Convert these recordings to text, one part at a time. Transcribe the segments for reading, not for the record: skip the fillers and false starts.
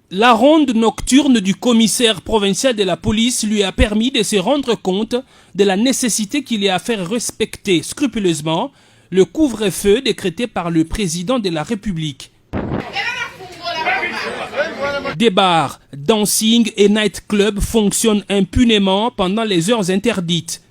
La ronde nocturne du commissaire provincial de la police lui a permis de se rendre compte de la nécessité qu'il y a à faire respecter scrupuleusement le couvre-feu décrété par le président de la République. Des bars, dancing et nightclubs fonctionnent impunément pendant les heures interdites.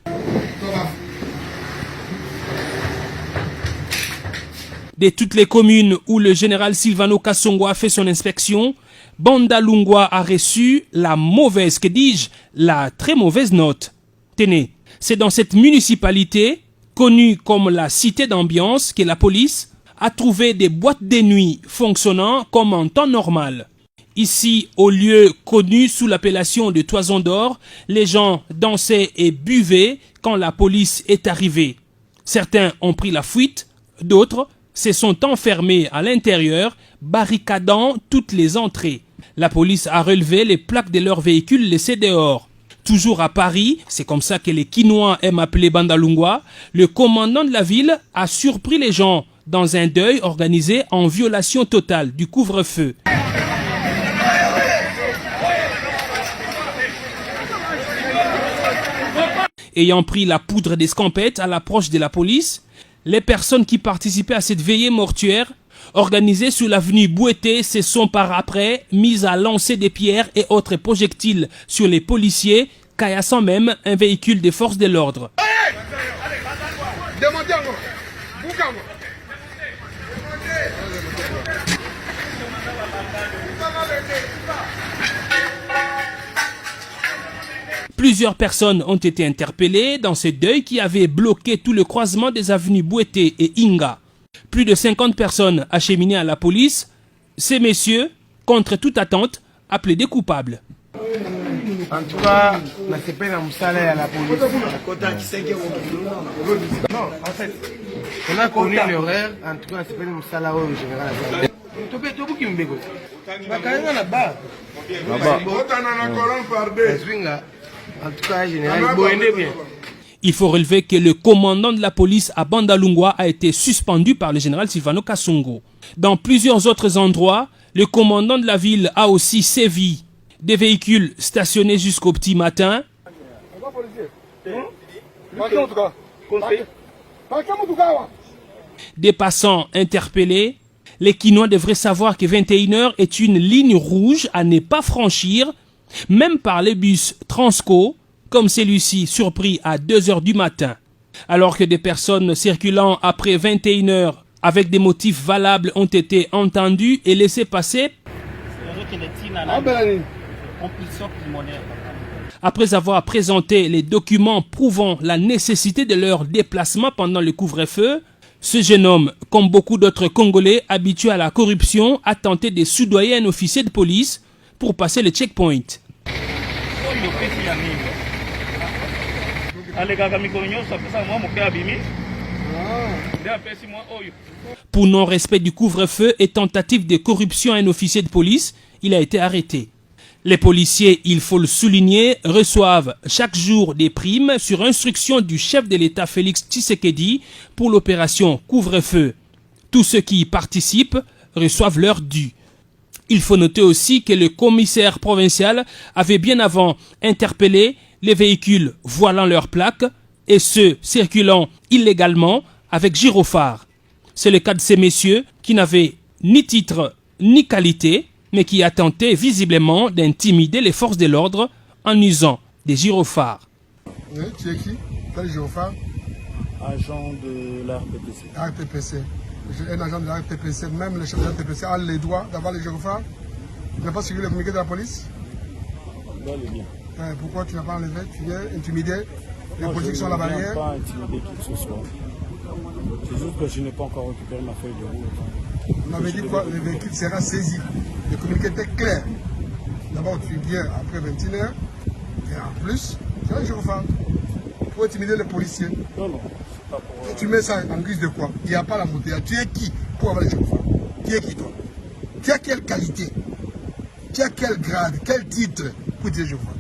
De toutes les communes où le général Silvano Kasongo a fait son inspection, Bandalungwa a reçu la mauvaise, que dis-je, la très mauvaise note. Tenez, c'est dans cette municipalité, connue comme la cité d'ambiance, que la police a trouvé des boîtes de nuit fonctionnant comme en temps normal. Ici, au lieu connu sous l'appellation de Toison d'Or, les gens dansaient et buvaient quand la police est arrivée. Certains ont pris la fuite, d'autres se sont enfermés à l'intérieur, barricadant toutes les entrées. La police a relevé les plaques de leurs véhicules laissés dehors. Toujours à Paris, c'est comme ça que les Quinois aiment appeler Bandalungwa, le commandant de la ville a surpris les gens dans un deuil organisé en violation totale du couvre-feu. Ayant pris la poudre d'escampette à l'approche de la police, les personnes qui participaient à cette veillée mortuaire, organisée sur l'avenue Bouété, se sont par après mises à lancer des pierres et autres projectiles sur les policiers, caillassant même un véhicule des forces de l'ordre. Plusieurs personnes ont été interpellées dans ce deuil qui avait bloqué tout le croisement des avenues Bouété et Inga. Plus de 50 personnes acheminées à la police. Ces messieurs, contre toute attente, appelés des coupables. En tout cas, je ne sais pas à la police. Non, en fait, on a connu l'horaire. En tout cas, je ne sais pas au général. En tout cas, général, il faut relever que le commandant de la police à Bandalungwa a été suspendu par le général Silvano Kasongo. Dans plusieurs autres endroits, le commandant de la ville a aussi sévi. Des véhicules stationnés jusqu'au petit matin. Des passants interpellés. Les Quinois devraient savoir que 21h est une ligne rouge à ne pas franchir, même par les bus Transco, comme celui-ci surpris à 2h du matin. Alors que des personnes circulant après 21h avec des motifs valables ont été entendues et laissées passer, après avoir présenté les documents prouvant la nécessité de leur déplacement pendant le couvre-feu, ce jeune homme, comme beaucoup d'autres Congolais habitués à la corruption, a tenté de soudoyer un officier de police pour passer le checkpoint. Pour non-respect du couvre-feu et tentative de corruption à un officier de police, il a été arrêté. Les policiers, il faut le souligner, reçoivent chaque jour des primes sur instruction du chef de l'État Félix Tshisekedi pour l'opération couvre-feu. Tous ceux qui y participent reçoivent leur dû. Il faut noter aussi que le commissaire provincial avait bien avant interpellé les véhicules voilant leurs plaques et ceux circulant illégalement avec gyrophare. C'est le cas de ces messieurs qui n'avaient ni titre ni qualité, mais qui a tenté visiblement d'intimider les forces de l'ordre en usant des gyrophares. Oui, tu es qui? Quel gyrophare? Agent de la RTPC. Un agent de la RTPC, même le chef de la RTPC a les droits d'avoir les gyrophares. Tu n'as pas suivi le communiqué de la police? Bien. Pourquoi tu n'as pas enlevé? Tu es intimidé? Les politiques sont à la barrière? Je n'ai pas intimidé qui que ce soit. C'est juste que je n'ai pas encore récupéré ma feuille de route. On avait dit quoi? Le véhicule sera saisi. Le communiqué était clair. D'abord, tu viens après 21h. Et en plus, tu as un gyrophare. Pour intimider les policiers. Non, c'est pas pour... Et tu mets ça en guise de quoi? Il n'y a pas la montée. Tu es qui pour avoir les gyrophares? Tu es qui toi? Tu as quelle qualité? Tu as quel grade? Quel titre pour dire gyrophare?